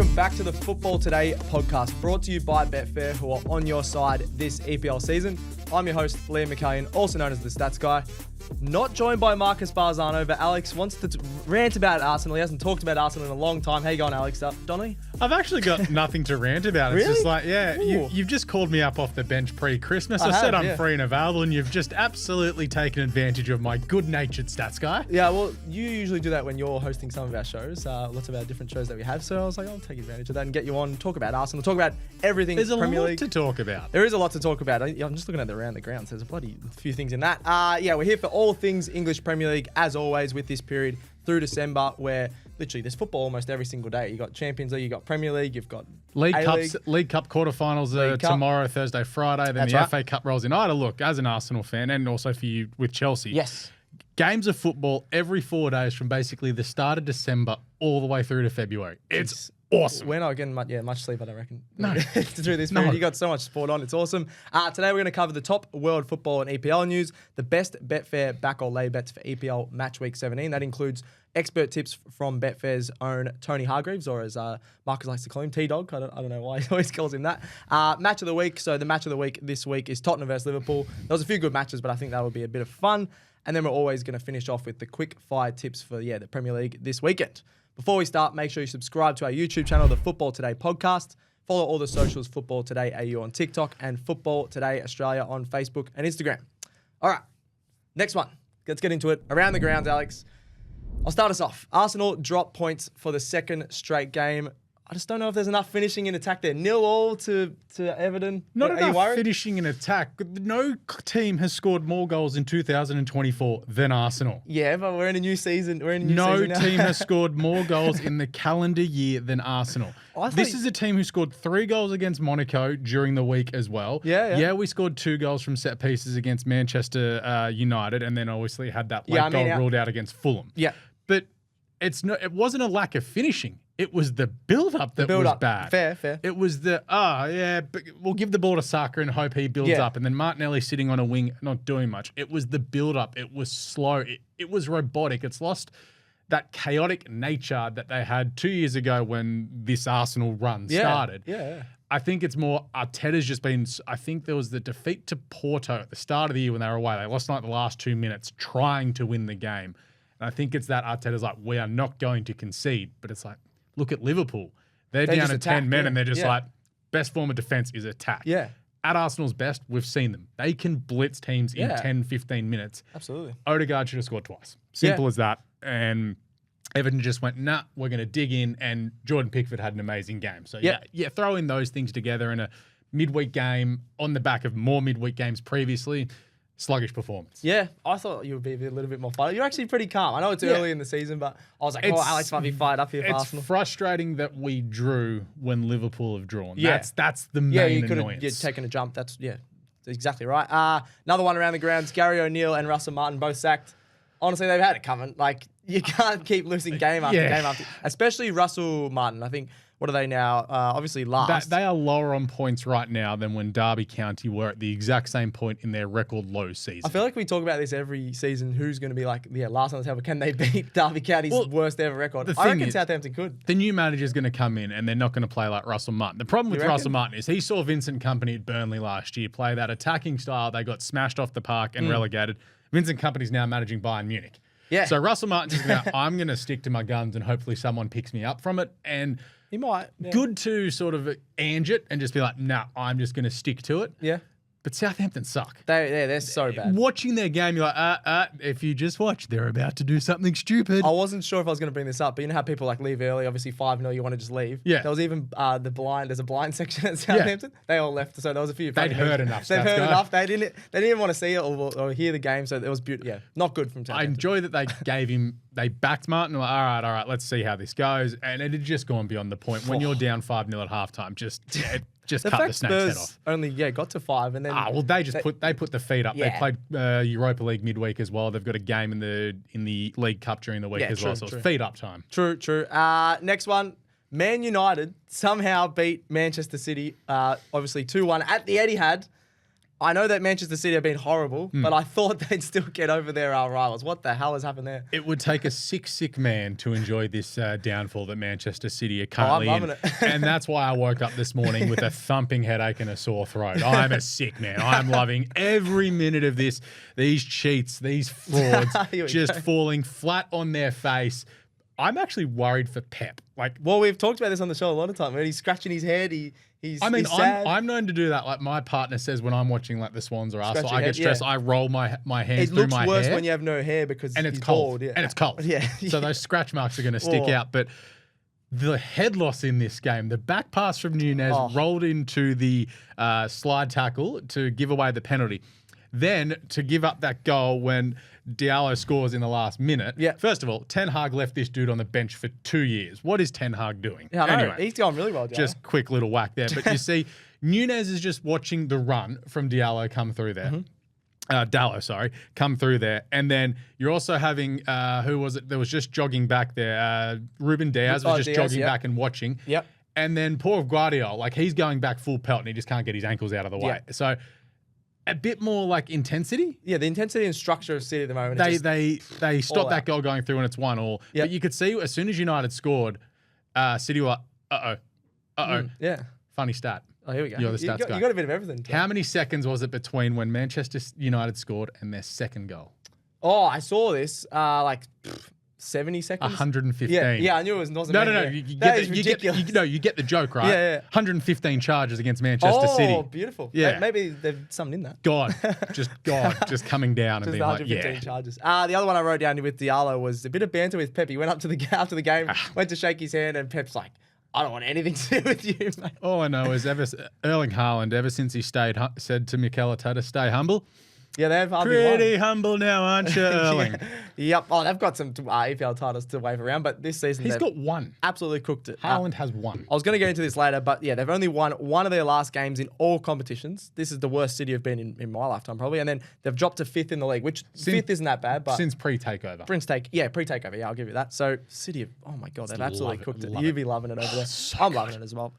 welcome back to the Football Today podcast, brought to you by Betfair, who are on your side this EPL season. I'm your host, Liam McAllion, also known as the Stats Guy. Not joined by Marcus Barzano, but Alex wants to rant about Arsenal. He hasn't talked about Arsenal in a long time. How you going, Alex? Donnelly? I've actually got nothing to rant about. It's Really? just like, you've just called me up off the bench pre-Christmas. I said I'm free and available, and you've just absolutely taken advantage of my good-natured Stats Guy. Yeah, well, you usually do that when you're hosting some of our shows, lots of our different shows that we have. So I was like, I'll take advantage of that and get you on, talk about Arsenal, talk about everything There's a Premier lot League. to talk about. There is a lot to talk about. I'm just looking at the round the grounds. There's a bloody few things in that. We're here for all things English Premier League, as always, with this period through December, where literally there's football almost every single day. You got Champions League, you got Premier League, you've got League A-League. Cup quarterfinals are tomorrow, Thursday, Friday. Then That's the right. FA Cup rolls in. I had a look as an Arsenal fan, and also for you with Chelsea. Yes. Games of football every 4 days from basically the start of December all the way through to February. It's awesome. We're not getting much sleep, I don't reckon. No. To do this period. No. You got so much sport on. It's awesome. Today we're going to cover the top world football and EPL news, the best Betfair back or lay bets for EPL Matchweek 17. That includes expert tips from Betfair's own Tony Hargreaves, or as Marcus likes to call him, T-Dog. I don't know why he always calls him that. Match of the week. So the match of the week this week is Tottenham versus Liverpool. There was a few good matches, but I think that would be a bit of fun. And then we're always going to finish off with the quick fire tips for the Premier League this weekend. Before we start, make sure you subscribe to our YouTube channel, the Football Today podcast. Follow all the socials, Football Today AU on TikTok and Football Today Australia on Facebook and Instagram. All right, next one. Let's get into it. Around the grounds, Alex. I'll start us off. Arsenal drop points for the second straight game. I just don't know if there's enough finishing in attack there. 0-0 to Everton. Not Are you enough worried? finishing in attack. No team has scored more goals in 2024 than Arsenal. Yeah, but we're in a new season. No season now. team has scored more goals in the calendar year than Arsenal. This is a team who scored 3 goals against Monaco during the week as well. Yeah. We scored 2 goals from set pieces against Manchester United, and then obviously had that late goal ruled out against Fulham. Yeah. But it wasn't a lack of finishing. It was the build-up that was bad. Fair. It was but we'll give the ball to Saka and hope he builds up. And then Martinelli sitting on a wing, not doing much. It was the build-up. It was slow. It was robotic. It's lost that chaotic nature that they had 2 years ago when this Arsenal run started. Yeah. I think it's more Arteta's just been. I think there was the defeat to Porto at the start of the year when they were away. They lost like the last 2 minutes trying to win the game. And I think it's that Arteta's like, we are not going to concede. But it's like, look at Liverpool. They're down to 10 men and they're just like, best form of defense is attack. Yeah. At Arsenal's best, we've seen them. They can blitz teams in 10, 15 minutes. Absolutely. Odegaard should have scored twice. Simple as that. And Everton just went, nah, we're going to dig in. And Jordan Pickford had an amazing game. So, throw in those things together in a midweek game on the back of more midweek games previously. Sluggish performance. Yeah, I thought you would be a little bit more fired. You're actually pretty calm. I know it's early in the season, but I was like, Alex might be fired up here for Arsenal. It's frustrating that we drew when Liverpool have drawn. Yeah. That's the main annoyance. You've taken a jump. That's exactly right. Another one around the grounds, Gary O'Neill and Russell Martin both sacked. Honestly, they've had it coming. Like, you can't keep losing game after game after. Especially Russell Martin. I think, what are they now? Obviously last. They are lower on points right now than when Derby County were at the exact same point in their record low season. I feel like we talk about this every season. Who's going to be like, last on the table? Can they beat Derby County's worst ever record? I reckon Southampton could. The new manager's going to come in and they're not going to play like Russell Martin. The problem with Russell Martin is he saw Vincent Kompany at Burnley last year play that attacking style. They got smashed off the park and relegated. Vincent Kompany's now managing Bayern Munich. Yeah. So Russell Martin's just going to, I'm going to stick to my guns and hopefully someone picks me up from it. And he might. Yeah. Good to sort of ange it and just be like, nah, I'm just going to stick to it. Yeah. But Southampton suck. They're so bad. Watching their game, you're like, if you just watch, they're about to do something stupid. I wasn't sure if I was going to bring this up, but you know how people like leave early, obviously 5-0, you want to just leave. Yeah. There was even there's a blind section at Southampton. They all left, so there was a few. They'd heard enough. They've heard enough. They didn't even want to see it or hear the game, so it was beautiful. Yeah, not good from Southampton. I enjoy that they backed Martin. Like, all right, let's see how this goes. And it had just gone beyond the point. When you're down 5-0 at halftime, just cut the snake's head off. Only got to 5 and then they put the feet up. Yeah. They played Europa League midweek as well. They've got a game in the League Cup during the week as well. So it's feet up time. True. Next one. Man United somehow beat Manchester City, obviously 2-1 at the Etihad. I know that Manchester City have been horrible, but I thought they'd still get over their rivals. What the hell has happened there? It would take a sick man to enjoy this downfall that Manchester City are currently I'm loving in. it. And that's why I woke up this morning with a thumping headache and a sore throat. I'm a sick man. I'm loving every minute of this. These cheats, these frauds, just falling flat on their face. I'm actually worried for Pep. Well, we've talked about this on the show a lot of time. Where he's scratching his head. He's sad. I'm known to do that. Like my partner says when I'm watching like the Swans or Arsenal, I get head, stressed. I roll my hands through my hair. It looks worse when you have no hair because and it's he's cold. bald, yeah. And it's cold. Yeah. So those scratch marks are going to stick out. But the head loss in this game, the back pass from Nunez rolled into the slide tackle to give away the penalty. Then to give up that goal when Diallo scores in the last minute. Yeah. First of all, Ten Hag left this dude on the bench for 2 years. What is Ten Hag doing? Yeah, I know. Anyway, He's going really well, Diallo. just quick little whack there. But you see, Nunez is just watching the run from Diallo come through there. Dallo, sorry, come through there. And then you're also having, who was it that was just jogging back there? Ruben Diaz was just jogging back and watching. Yep. And then poor Guardiola, like he's going back full pelt and he just can't get his ankles out of the way. Yeah. So a bit more like intensity. Yeah, the intensity and structure of City at the moment. They stopped that goal going through and it's 1-1. Yep. But you could see as soon as United scored, City were like, Yeah. Funny stat. Oh, here we go. You're the stats guy. You got a bit of everything. How many seconds was it between when Manchester United scored and their second goal? Oh, I saw this. 70 seconds. 115. Yeah, I knew it wasn't. No. You get the joke, right? Yeah. 115 charges against Manchester City. Oh, beautiful. Yeah. Maybe there's something in that. God, just coming down and being like, 115 charges. The other one I wrote down with Diallo was a bit of banter with Pep. He went up to after the game, went to shake his hand, and Pep's like, I don't want anything to do with you, mate. All I know is Erling Haaland, ever since he said to McAllion, stay humble. Yeah, they've pretty humble now, aren't you, Erling? Yep. Oh, they've got some EPL titles to wave around, but this season he's got one. Absolutely cooked it. Haaland has one. I was going to get into this later, but yeah, they've only won one of their last games in all competitions. This is the worst City have been in my lifetime, probably. And then they've dropped to 5th in the league, which fifth isn't that bad, but since pre-takeover. Pre-takeover. Yeah, I'll give you that. So City, oh my god, they've absolutely cooked it. You'd be loving it over there. I'm loving it as well.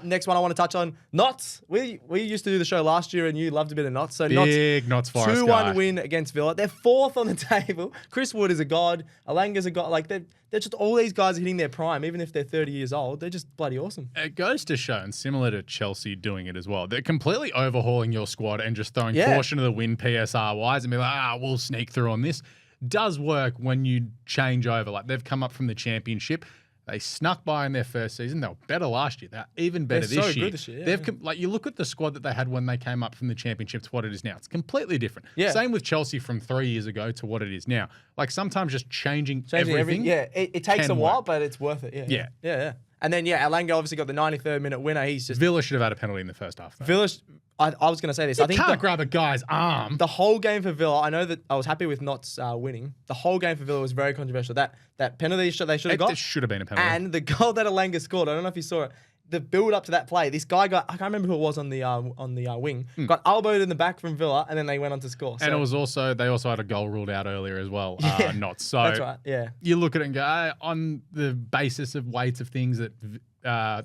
Next one I want to touch on, Knots. We used to do the show last year, and you loved a bit of Knots. So Big Knots Forest 2-1 win against Villa. They're 4th on the table. Chris Wood is a god. Alanga's a god. Like they're just all these guys are hitting their prime, even if they're 30 years old. They're just bloody awesome. It goes to show, and similar to Chelsea doing it as well, they're completely overhauling your squad and just throwing caution to the wind PSR wise and be like, we'll sneak through on this. Does work when you change over. Like they've come up from the championship. They snuck by in their first season. They were better last year. They're even better this year. Good this year. They've you look at the squad that they had when they came up from the championship to what it is now. It's completely different. Yeah. Same with Chelsea from 3 years ago to what it is now. Like sometimes just changing everything. It takes a while, but it's worth it. Yeah. And then Alanga obviously got the 93rd minute winner. Villa should have had a penalty in the first half. Though. Villa. I was going to say this. I think can't grab a guy's arm. The whole game for Villa, I know that I was happy with Knots winning. The whole game for Villa was very controversial. That penalty they should have got. It should have been a penalty. And the goal that Alanga scored, I don't know if you saw it, the build up to that play, this guy I can't remember who it was on the wing, got elbowed in the back from Villa, and then they went on to score. So. And it was they also had a goal ruled out earlier as well. Knots. So that's right. Yeah. You look at it and go, on the basis of weights of things that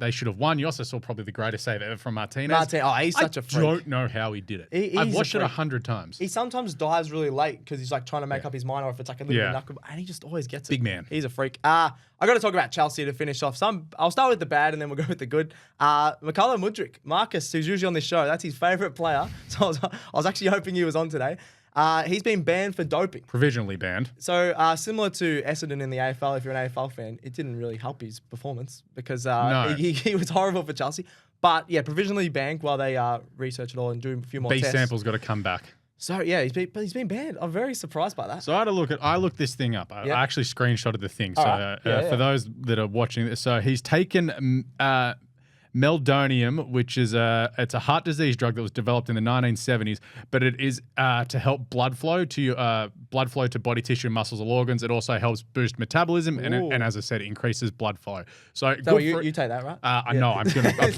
they should have won. You also saw probably the greatest save ever from Martinez. He's such a freak. I don't know how he did it. I've watched it 100 times. He sometimes dives really late because he's like trying to make up his mind, or if it's like a little bit knuckle, and he just always gets it. Big man. He's a freak. I got to talk about Chelsea to finish off. I'll start with the bad and then we'll go with the good. McAllion Mudryk, Marcus, who's usually on this show, that's his favourite player. So I was actually hoping he was on today. He's been banned for doping. Provisionally banned. So similar to Essendon in the AFL, if you're an AFL fan, it didn't really help his performance because he was horrible for Chelsea. But yeah, provisionally banned while they research it all and do a few more tests. B-sample's got to come back. So yeah, he's been banned. I'm very surprised by that. So I looked this thing up. I actually screenshotted the thing. So for those that are watching this, so he's taken meldonium, which is it's a heart disease drug that was developed in the 1970s, but it is to help blood flow to body tissue, muscles, and organs. It also helps boost metabolism, and as I said, it increases blood flow. So you take that, right? I know. I'm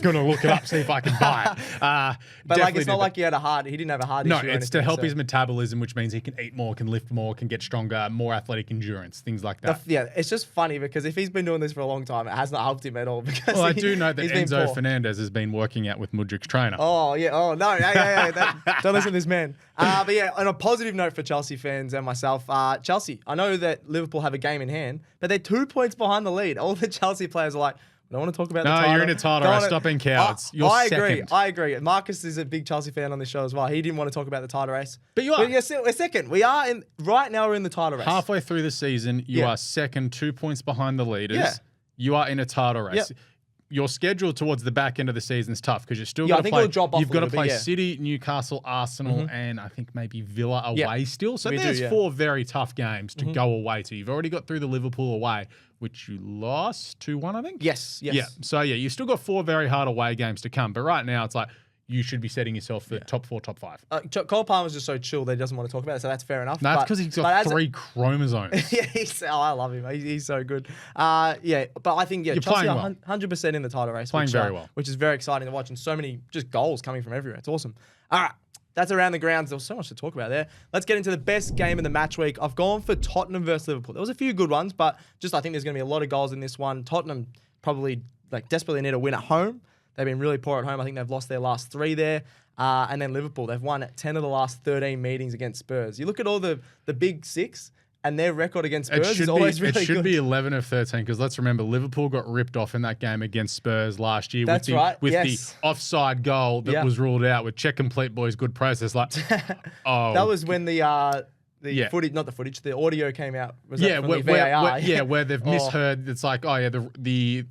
gonna look it up, see if I can buy it. But like, it's not like he didn't have a heart issue. No, it's to help his metabolism, which means he can eat more, can lift more, can get stronger, more athletic endurance, things like that. It's just funny because if he's been doing this for a long time, it has not helped him at all. Because I do know that Enzo Enzo more. Fernandez has been working out with Mudrik's trainer. Oh, yeah. Oh, no. Yeah. Don't listen to this man. But yeah, on a positive note for Chelsea fans and myself, Chelsea, I know that Liverpool have a game in hand, but they're 2 points behind the lead. All the Chelsea players are like, I don't want to talk about the title. No, you're in a title race. Stop being cowards. You're second. I agree. Marcus is a big Chelsea fan on this show as well. He didn't want to talk about the title race. But you are. We're second. Right now we're in the title race. Halfway through the season, you are second, 2 points behind the leaders. Yeah. You are in a title race. Yep. Your schedule towards the back end of the season is tough because you're still got to play. You've got to play City, Newcastle, Arsenal, and I think maybe Villa away still. So there's 4 very tough games to go away to. You've already got through the Liverpool away, which you lost 2-1, I think. Yes. Yeah. So you still got 4 very hard away games to come. But right now, it's like you should be setting yourself for top 4, top 5. Cole Palmer's just so chill that he doesn't want to talk about it, so that's fair enough. That's because he's got 3 chromosomes. Yeah, I love him. He's so good. Yeah, but I think Chelsea are 100% in the title race. Playing very well. Which is very exciting to watch, and so many just goals coming from everywhere. It's awesome. All right, that's around the grounds. There was so much to talk about there. Let's get into the best game in the match week. I've gone for Tottenham versus Liverpool. There was a few good ones, but I think there's going to be a lot of goals in this one. Tottenham probably desperately need a win at home. They've been really poor at home. I think they've lost their last 3 there. And then Liverpool, they've won 10 of the last 13 meetings against Spurs. You look at all the big 6, and their record against Spurs is always really good. It should be 11 of 13 because let's remember, Liverpool got ripped off in that game against Spurs last year with the offside goal that was ruled out with check complete, boys, good process. That was when the footage, not the footage, the audio came out. Was that from the VAR? Where they've misheard. It's like, the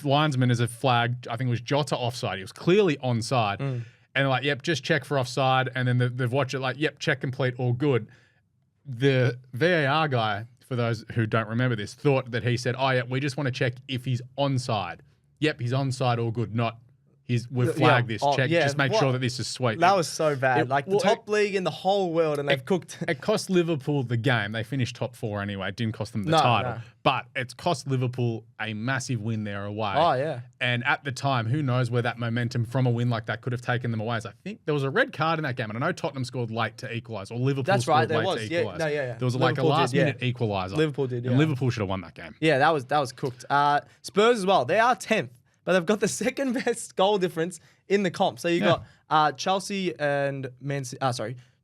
linesman is a flag. I think it was Jota offside. He was clearly onside. And they're like, yep, just check for offside. And then they've watched it like, yep, check complete, all good. The VAR guy, for those who don't remember this, thought that he said, we just want to check if he's onside. Yep, he's onside, all good, not we've flagged this. Check. Just make sure that this is sweet. That was so bad. The top league in the whole world, and they've cooked. It cost Liverpool the game. They finished top 4 anyway. It didn't cost them the title. No. But it's cost Liverpool a massive win there away. Oh, yeah. And at the time, who knows where that momentum from a win like that could have taken them away. So I think there was a red card in that game. And I know Tottenham scored late to equalise, or Liverpool scored late to equalise. There was like a last-minute equaliser. Liverpool did, And Liverpool should have won that game. Yeah, that was cooked. Spurs as well. They are 10th. But they've got the second best goal difference in the comp. So you got Chelsea and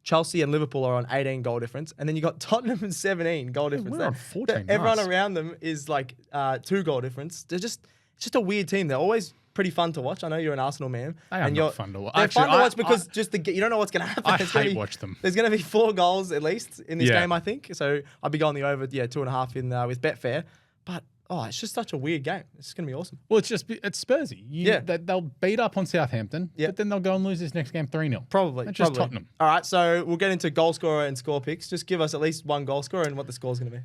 Chelsea and Liverpool are on 18 goal difference, and then you got Tottenham and 17 goal difference. We're on 14. Everyone around them is like 2 goal difference. It's just a weird team. They're always pretty fun to watch. I know you're an Arsenal man. They are not fun to watch. They're fun to watch because you don't know what's going to happen. I watch them. There's going to be 4 goals at least in this game, I think. So I'd be going the over 2.5 in with Betfair, but. Oh, it's just such a weird game. It's going to be awesome. Well, it's Spursy. They'll beat up on Southampton, but then they'll go and lose this next game 3-0. Probably. It's just Tottenham. All right, so we'll get into goal scorer and score picks. Just give us at least one goal scorer and what the score's going to be.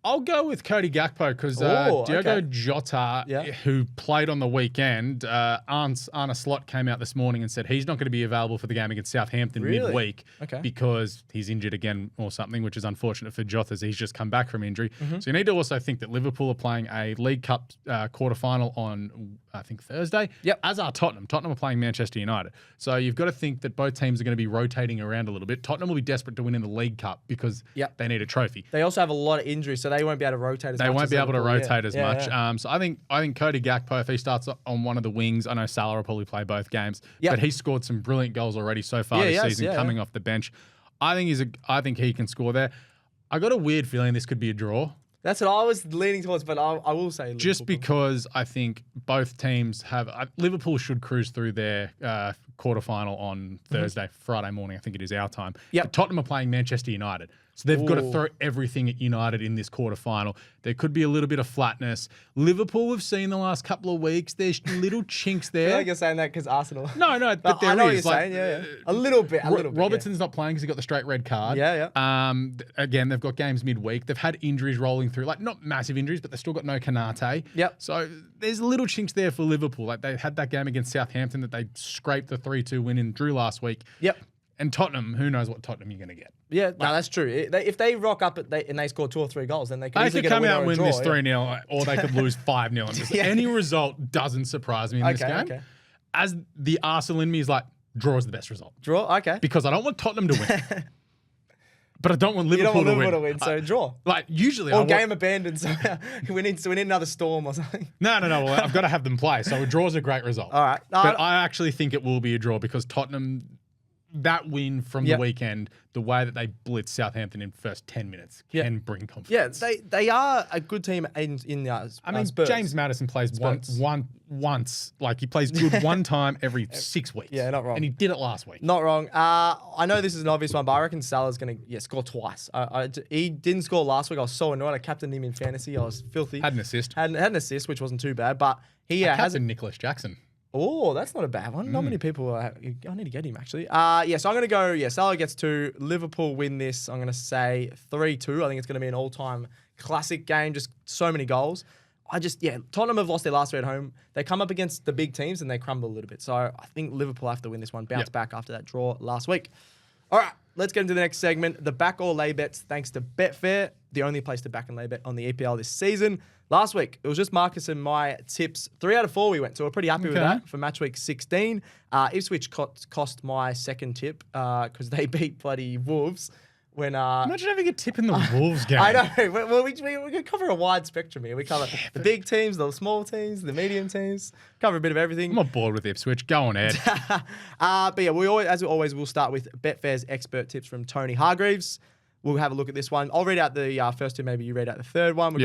I'll go with Cody Gakpo because Diogo Jota, who played on the weekend, Arne Slot came out this morning and said he's not going to be available for the game against Southampton midweek because he's injured again or something, which is unfortunate for Jota as he's just come back from injury. So you need to also think that Liverpool are playing a League Cup quarterfinal on, I think, Thursday, as are Tottenham. Tottenham are playing Manchester United. So you've got to think that both teams are going to be rotating around a little bit. Tottenham will be desperate to win in the League Cup because they need a trophy. They also have a lot of injuries, so they won't be able to rotate as much. They won't be able to rotate as much. So I think Cody Gakpo, if he starts on one of the wings, I know Salah will probably play both games, but he's scored some brilliant goals already so far this season, coming off the bench. I think he can score there. I got a weird feeling this could be a draw. That's what I was leaning towards, but I will say Liverpool. Just because I think both teams have... Liverpool should cruise through their quarterfinal on Thursday, Friday morning, I think it is our time. But Tottenham are playing Manchester United. So they've got to throw everything at United in this quarterfinal. There could be a little bit of flatness. Liverpool, we've seen the last couple of weeks. There's little chinks there. I feel like you're saying that because Arsenal. No, but there is. I know what you're saying, A little bit. Robertson's not playing because he got the straight red card. Again, they've got games midweek. They've had injuries rolling through. Like, not massive injuries, but they've still got no Kanate. So there's little chinks there for Liverpool. Like, they had that game against Southampton that they scraped the 3-2 win and drew last week. And Tottenham, who knows what Tottenham you're going to get. No, that's true. If they rock up and they score 2 or 3 goals, then they could easily come get a out and win draw, this 3-0, or they could lose 5-0. Any result doesn't surprise me in this game. As the Arsenal in me is like, draw is the best result. Draw? Okay. Because I don't want Tottenham to win. But I don't want You don't Liverpool, want Liverpool to win, so draw. Like usually, Or game abandoned. So we need another storm or something. No. Well, I've got to have them play. So a draw is a great result. All right. But I actually think it will be a draw because Tottenham, that win from the weekend, the way that they blitzed Southampton in first 10 minutes can bring confidence. Yeah, they are a good team in I mean, Spurs. James Maddison plays once. Like he plays good one time every 6 weeks. Yeah, not wrong. And he did it last week. Not wrong. I know this is an obvious one, but I reckon Salah's going to score twice. He didn't score last week. I was so annoyed. I captained him in fantasy. I was filthy. Had an assist. Had an assist, which wasn't too bad. But he captained Nicholas Jackson. Oh, that's not a bad one. Not many people. I need to get him actually. So I'm going to go. Yeah, Salah gets 2. Liverpool win this. I'm going to say 3-2. I think it's going to be an all-time classic game. Just so many goals. Tottenham have lost their last 3 at home. They come up against the big teams and they crumble a little bit. So I think Liverpool have to win this one. Bounce back after that draw last week. All right, let's get into the next segment. The back or lay bets thanks to Betfair, the only place to back and lay bet on the EPL this season. Last week, it was just Marcus and my tips. 3 out of 4 we went, so we're pretty happy with that for Matchweek 16. Ipswich cost my second tip because they beat bloody Wolves. When imagine having a tip in the Wolves game. I know. Well, we can cover a wide spectrum here. We cover the big teams, the small teams, the medium teams. Cover a bit of everything. I'm not bored with Ipswich. Go on, Ed. But yeah, as always, we'll start with Betfair's expert tips from Tony Hargreaves. We'll have a look at this one. I'll read out the first 2. Maybe you read out the third one.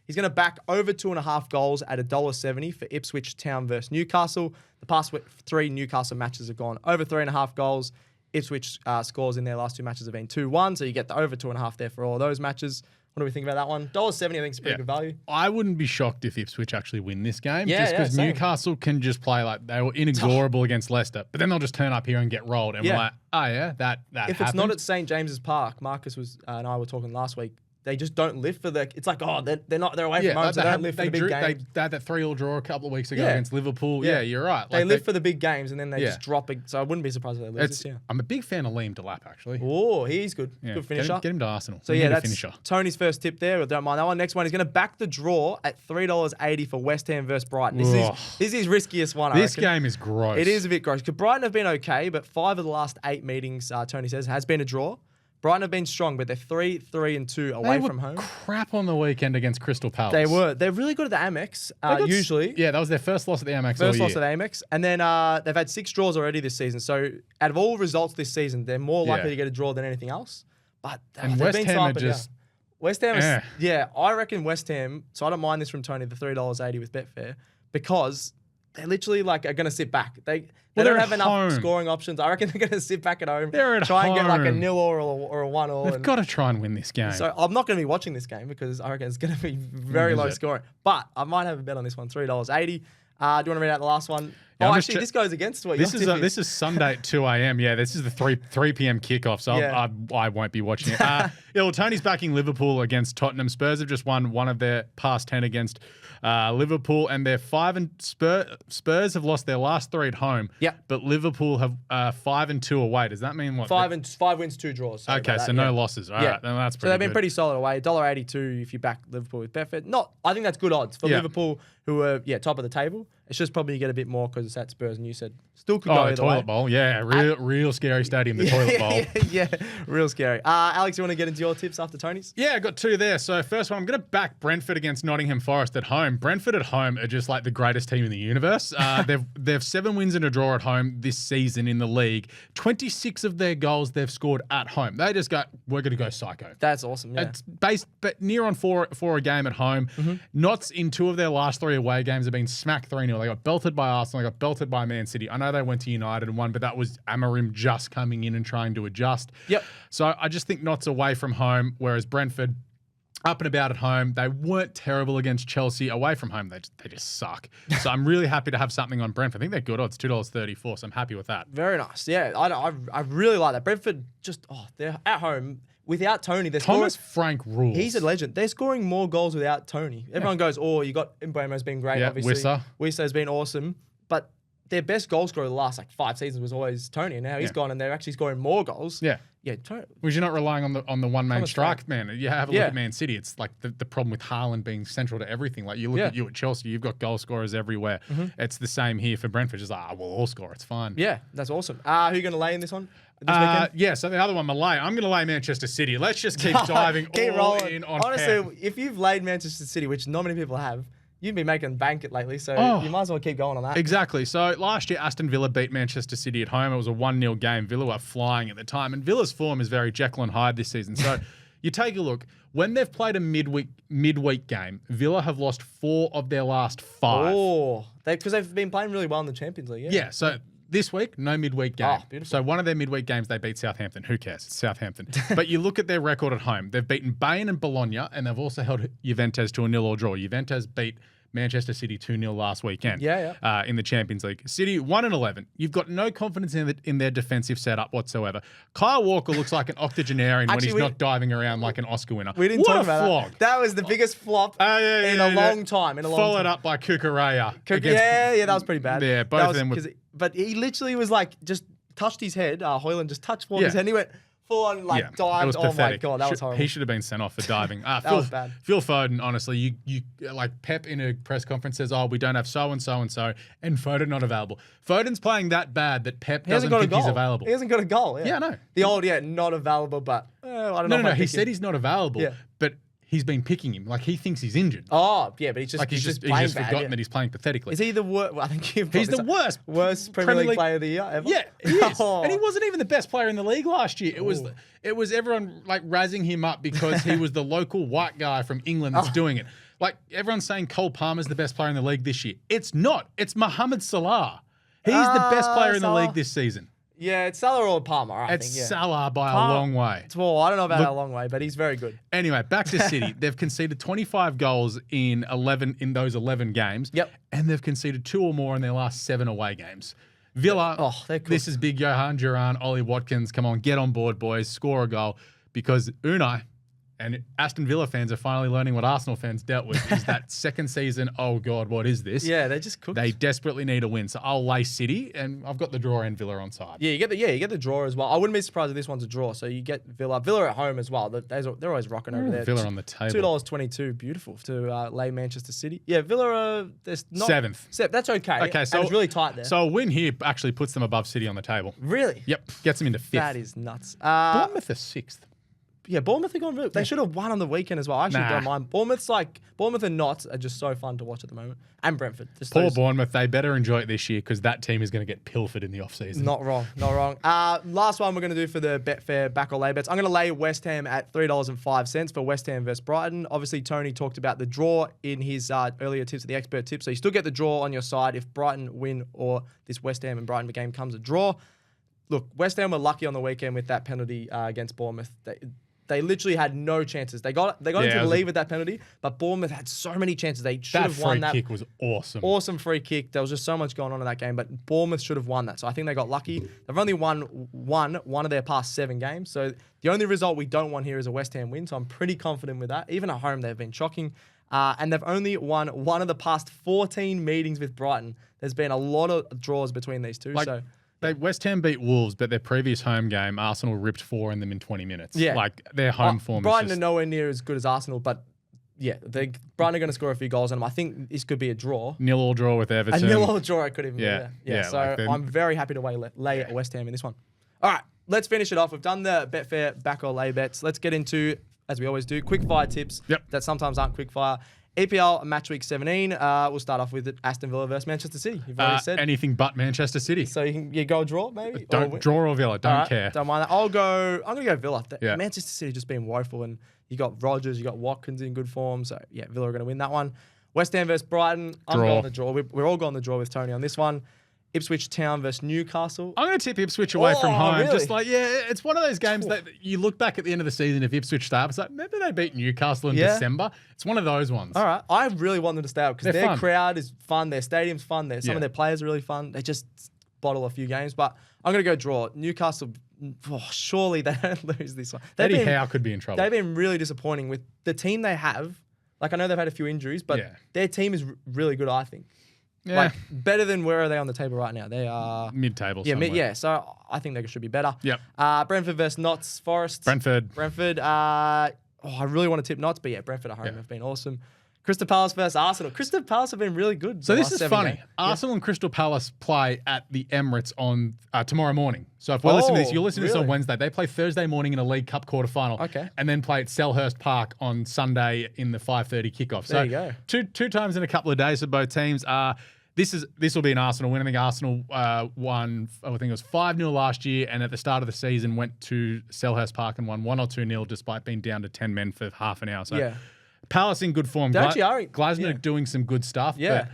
He's going to back over 2.5 goals at $1.70 for Ipswich Town versus Newcastle. The past 3 Newcastle matches have gone over 3.5 goals. Ipswich scores in their last 2 matches have been 2-1, so you get the over 2.5 there for all those matches. What do we think about that one? $1.70, I think is pretty good value. I wouldn't be shocked if Ipswich actually win this game, just because Newcastle can just play like they were inexorable against Leicester, but then they'll just turn up here and get rolled, and we're like, oh yeah, that if happened. It's not at St James's Park, Marcus and I were talking last week. They just don't live for the. It's like they're away from home, so they don't live for the big games. They had that 3-3 draw a couple of weeks ago against Liverpool. Yeah, you're right. Like they live for the big games and then they just drop it. So I wouldn't be surprised if they lose this year. I'm a big fan of Liam Delap actually. Oh, he's good. Yeah. Good finisher. Get him to Arsenal. So that's finisher. Tony's first tip there. I don't mind that one. Next one, he's going to back the draw at $3.80 for West Ham versus Brighton. This is his riskiest one. This game is gross. It is a bit gross because Brighton have been okay, but 5 of the last 8 meetings, Tony says, has been a draw. Brighton have been strong, but they're 3-3-2 away from home. Crap on the weekend against Crystal Palace. They were. They're really good at the Amex, usually. Yeah, that was their first loss at the Amex First loss at the Amex. And then they've had 6 draws already this season. So out of all results this season, they're more likely to get a draw than anything else. But West Ham are just... West Ham is... I reckon West Ham... So I don't mind this from Tony, the $3.80 with Betfair, because... They literally are going to sit back. They don't have enough scoring options. I reckon they're going to sit back at home. Try and get like a 0 or a 1-0. They've got to try and win this game. So I'm not going to be watching this game because I reckon it's going to be very low scoring. But I might have a bet on this one, $3.80. Do you want to read out the last one? Yeah, actually, this goes against what this is Sunday at 2 a.m. Yeah, this is the 3 p.m. kickoff, so I won't be watching it. Tony's backing Liverpool against Tottenham. Spurs have just won one of their past 10 against Liverpool, and they're 5 Spurs have lost their last 3 at home. Yeah, but Liverpool have 5-2 away. Does that mean what? 5 wins, 2 draws. Okay, so no losses. All right, then that's pretty. So they've been pretty solid away. $1.82 if you back Liverpool with Betfair. I think that's good odds for Liverpool, who are top of the table. It's just probably you get a bit more because it's at Spurs, and you said still could go either toilet way. Bowl, real scary stadium, the toilet bowl. Yeah, real scary. Alex, you want to get into your tips after Tony's? Yeah, I got 2 there. So first one, I'm going to back Brentford against Nottingham Forest at home. Brentford at home are just like the greatest team in the universe. They've 7 wins and a draw at home this season in the league. 26 of their goals they've scored at home. They just go, we're going to go psycho. That's awesome. Yeah. It's based, but near on 4 a game at home. Mm-hmm. Notts in 2 of their last 3 away games have been smacked 3-0. They got belted by Arsenal. They got belted by Man City. I know they went to United and won, but that was Amorim just coming in and trying to adjust. Yep. So I just think Notts away from home, whereas Brentford up and about at home. They weren't terrible against Chelsea. Away from home, they just suck. So I'm really happy to have something on Brentford. I think they're good odds, $2.34, so I'm happy with that. Very nice. Yeah, I really like that. Brentford they're at home. Without Tony, they're Thomas Frank rules. He's a legend. They're scoring more goals without Tony. Everyone goes, you got Mbeumo's been great, obviously. Wissa's been awesome. But their best goal scorer the last like 5 seasons was always Tony, and now he's gone, and they're actually scoring more goals. Yeah. Yeah, Tony. Because you're not relying on the one-man strike, man. You have a look at Man City. It's like the problem with Haaland being central to everything. Like you look at you at Chelsea, you've got goal scorers everywhere. It's the same here for Brentford. Just like, we'll all score. It's fine. Yeah, that's awesome. Who are you going to lay in this one? This weekend? Yeah, so the other one, Malay. I'm going to lay Manchester City. Let's just keep diving keep all rolling. in on Honestly, Pep. if you've laid Manchester City, which not many people have, you've been making bank it lately, so you might as well keep going on that. Exactly. So last year, Aston Villa beat Manchester City at home. It was a 1-0 game. Villa were flying at the time, and Villa's form is very Jekyll and Hyde this season. So you take a look. When they've played a midweek game, Villa have lost 4 of their last 5. Oh, because they've been playing really well in the Champions League. Yeah, so this week, no midweek game. Oh, beautiful. So one of their midweek games, they beat Southampton. Who cares? It's Southampton. But you look at their record at home. They've beaten Bayern and Bologna, and they've also held Juventus to a 0-0 draw. Juventus beat Manchester City 2-0 last weekend in the Champions League. City 1-11. You've got no confidence in their defensive setup whatsoever. Kyle Walker looks like an octogenarian when he's not diving around like an Oscar winner. We didn't talk about flog. That was the biggest flop in a long time. Followed up by Kukureya. Yeah, that was pretty bad. Yeah, both of them were. But he literally was like, just touched his head. Hoyland just touched Walker's head and he went full on dived. Oh my God, that was horrible. He should have been sent off for diving. That was bad. Phil Foden, honestly, you like Pep in a press conference says, we don't have so and so and so, and Foden not available. Foden's playing that bad that Pep doesn't think he's available. He hasn't got a goal. Yeah, no. The old, not available, but I don't know. No. He said he's not available, but he's been picking him. Like he thinks he's injured. Oh, yeah, but he's just playing he's forgotten that he's playing pathetically. Is he the worst? Well, I think he's the worst Premier League player of the year ever. Yeah, he is. And he wasn't even the best player in the league last year. It was everyone like razzing him up because he was the local white guy from England that's doing it. Like everyone's saying Cole Palmer's the best player in the league this year. It's not. It's Mohamed Salah. He's the best player in the league this season. Yeah, it's Salah or Palmer, I think. It's Salah by a long way. Well, I don't know about a long way, but he's very good. Anyway, back to City. They've conceded 25 goals in those 11 games. Yep. And they've conceded 2 or more in their last 7 away games. Villa, this is big Johan Duran, Ollie Watkins. Come on, get on board, boys. Score a goal. Because Unai and Aston Villa fans are finally learning what Arsenal fans dealt with is that second season, oh God, what is this? Yeah, they just cooked. They desperately need a win. So I'll lay City, and I've got the draw and Villa on side. Yeah, you get the draw as well. I wouldn't be surprised if this one's a draw. So you get Villa at home as well. They're always rocking over there. Villa on the table. $2.22, beautiful to lay Manchester City. Yeah, Villa there's not 7th. That's okay. Okay, so and it's really tight there. So a win here actually puts them above City on the table. Really? Yep, gets them into 5th. That is nuts. Bournemouth are 6th. Yeah, Bournemouth are going. They should have won on the weekend as well. I actually don't mind. Bournemouth and Notts are just so fun to watch at the moment. And Brentford. Poor Bournemouth. They better enjoy it this year because that team is going to get pilfered in the offseason. Not wrong. Last one we're going to do for the Betfair back or lay bets. I'm going to lay West Ham at $3.05 for West Ham versus Brighton. Obviously, Tony talked about the draw in his earlier tips at the expert tips. So you still get the draw on your side if Brighton win or this West Ham and Brighton game comes a draw. Look, West Ham were lucky on the weekend with that penalty against Bournemouth. They literally had no chances. They got into the lead with that penalty, but Bournemouth had so many chances. They should have won that. That free kick was awesome. Awesome free kick. There was just so much going on in that game, but Bournemouth should have won that. So I think they got lucky. They've only won one of their past 7 games. So the only result we don't want here is a West Ham win. So I'm pretty confident with that. Even at home, they've been shocking. And they've only won one of the past 14 meetings with Brighton. There's been a lot of draws between these two. West Ham beat Wolves, but their previous home game, Arsenal ripped 4 in them in 20 minutes. Yeah. Like, their home form Brighton are nowhere near as good as Arsenal, but yeah, Brighton are going to score a few goals on them. I think this could be a draw. 0-0 draw with Everton. A 0-0 draw it could even be. Yeah. So like I'm very happy to lay West Ham in this one. All right, let's finish it off. We've done the Betfair back or lay bets. Let's get into, as we always do, quickfire tips that sometimes aren't quickfire. EPL Matchweek 17. We'll start off with Aston Villa versus Manchester City. You've already said anything but Manchester City. So you go draw maybe. Don't draw or Villa. Don't care. Don't mind that. I'm gonna go Villa. Manchester City just been woeful, and you got Rodgers, you got Watkins in good form. So yeah, Villa are gonna win that one. West Ham versus Brighton. I'm going the draw. We're all going the draw with Tony on this one. Ipswich Town versus Newcastle. I'm going to tip Ipswich away from home. Really? Just it's one of those games that you look back at the end of the season, if Ipswich stay up, it's like, maybe they beat Newcastle in December. It's one of those ones. All right. I really want them to stay up because their crowd is fun. Their stadium's fun. Some of their players are really fun. They just bottle a few games. But I'm going to go draw. Newcastle, surely they don't lose this one. Eddie Howe could be in trouble. They've been really disappointing with the team they have. Like, I know they've had a few injuries, but their team is really good, I think. Yeah. Like, better than where are they on the table right now? They are... Mid-table Yeah, somewhere. so I think they should be better. Yep. Brentford versus Notts Forest. Brentford. I really want to tip Notts, but yeah, Brentford at home have been awesome. Crystal Palace versus Arsenal. Crystal Palace have been really good. So this is funny. Arsenal and Crystal Palace play at the Emirates on tomorrow morning. So if we're listening to this, you'll listen to this on Wednesday. They play Thursday morning in a League Cup quarterfinal. Okay. And then play at Selhurst Park on Sunday in the 5:30 kickoff. There you go. Two times in a couple of days for both teams. This will be an Arsenal win. I think Arsenal won, I think it was 5-0 last year, and at the start of the season went to Selhurst Park and won 1 or 2-0 despite being down to 10 men for half an hour. So Palace in good form. Glasner doing some good stuff. Yeah.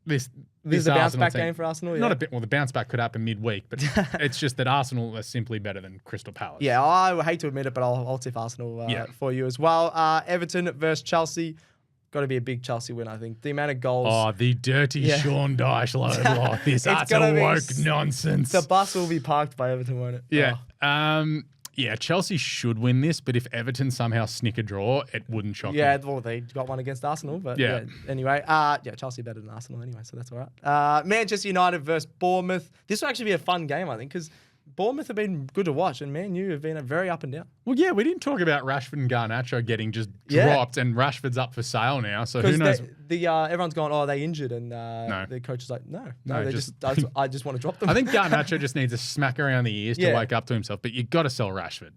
But this is a bounce back game for Arsenal. Yeah. Not a bit. Well, the bounce back could happen midweek, but it's just that Arsenal are simply better than Crystal Palace. Yeah, I hate to admit it, but I'll tip Arsenal for you as well. Everton versus Chelsea. Got to be a big Chelsea win, I think. The amount of goals. Oh, the dirty Sean Dyche low block. That's a woke nonsense. The bus will be parked by Everton, won't it? Yeah. Chelsea should win this, but if Everton somehow snick a draw, it wouldn't shock me. Yeah, well, they got one against Arsenal, but anyway. Chelsea better than Arsenal anyway, so that's all right. Manchester United versus Bournemouth. This will actually be a fun game, I think, because Bournemouth have been good to watch, and Man U have been very up and down. Well, yeah, we didn't talk about Rashford and Garnacho getting just dropped, and Rashford's up for sale now, so who knows? Everyone's gone, are they injured? And the coach is like, no, I just want to drop them. I think Garnacho just needs a smack around the ears to wake up to himself, but you've got to sell Rashford.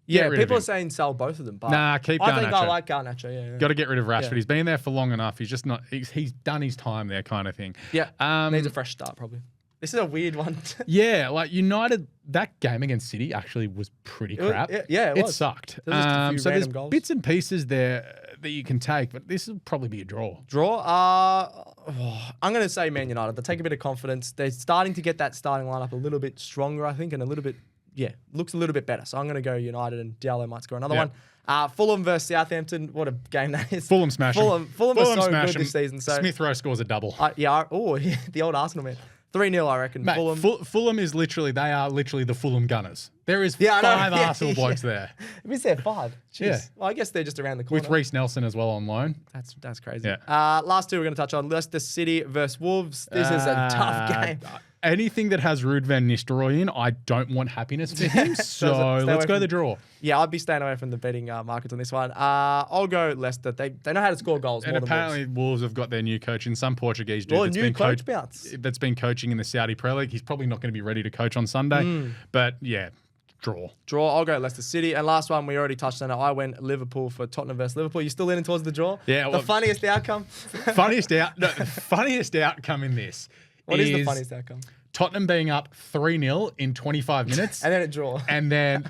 Yeah, people are saying sell both of them. But keep Garnacho. I think I like Garnacho, yeah. Got to get rid of Rashford. He's been there for long enough. He's just not, he's done his time there kind of thing. Yeah, needs a fresh start probably. This is a weird one. Yeah, like United, that game against City actually was pretty crap. It sucked. So there's goals. Bits and pieces there that you can take, but this will probably be a draw. I'm going to say Man United. They take a bit of confidence. They're starting to get that starting lineup a little bit stronger, I think, and a little bit, looks a little bit better. So I'm going to go United, and Diallo might score another one. Fulham versus Southampton. What a game that is. Fulham smash Fulham are so good this season. So Smith Rowe scores a double. The old Arsenal man. 3-0, I reckon. Mate, Fulham is literally the Fulham Gunners. There is 5 Arsenal blokes there. Is there 5? Jeez. Yeah. Well, I guess they're just around the corner. With Reece Nelson as well on loan. That's crazy. Yeah. Last two we're going to touch on. Leicester City versus Wolves. This is a tough game. Anything that has Ruud van Nistelrooy in, I don't want happiness for him. So let's go the draw. Yeah, I'd be staying away from the betting markets on this one. I'll go Leicester. They know how to score goals. And apparently Wolves have got their new coach in some Portuguese dude that's been coaching in the Saudi Pro League. He's probably not going to be ready to coach on Sunday. But yeah, draw. I'll go Leicester City. And last one, we already touched on it. I went Liverpool for Tottenham versus Liverpool. You still leaning towards the draw? Yeah. The funniest outcome? Funniest outcome in this. What is the funniest outcome? Tottenham being up 3-0 in 25 minutes. And then a draw. And then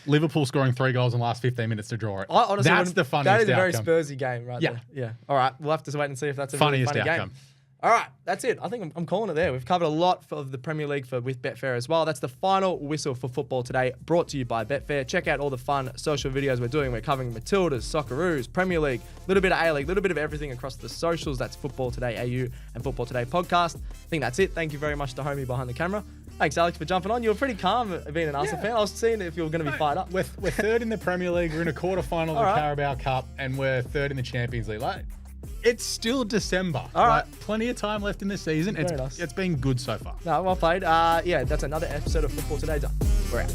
Liverpool scoring 3 goals in the last 15 minutes to draw it. Honestly, that's the funniest outcome. That is a very Spursy game right there. Yeah. All right. We'll have to wait and see if that's a funniest really funny outcome. Game. All right, that's it. I think I'm calling it there. We've covered a lot of the Premier League with Betfair as well. That's the final whistle for football today, brought to you by Betfair. Check out all the fun social videos we're doing. We're covering Matildas, Socceroos, Premier League, a little bit of A-League, a little bit of everything across the socials. That's Football Today AU and Football Today Podcast. I think that's it. Thank you very much to homie behind the camera. Thanks, Alex, for jumping on. You were pretty calm being an Arsenal fan. I was seeing if you were going to be fired up. We're third in the Premier League. We're in a quarterfinal of the Carabao Cup, and we're third in the Champions League. It's still December. All right. Plenty of time left in the season. It's been good so far. No, well played. That's another episode of Football Today done. We're out.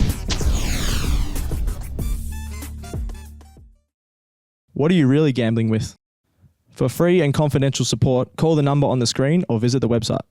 What are you really gambling with? For free and confidential support, call the number on the screen or visit the website.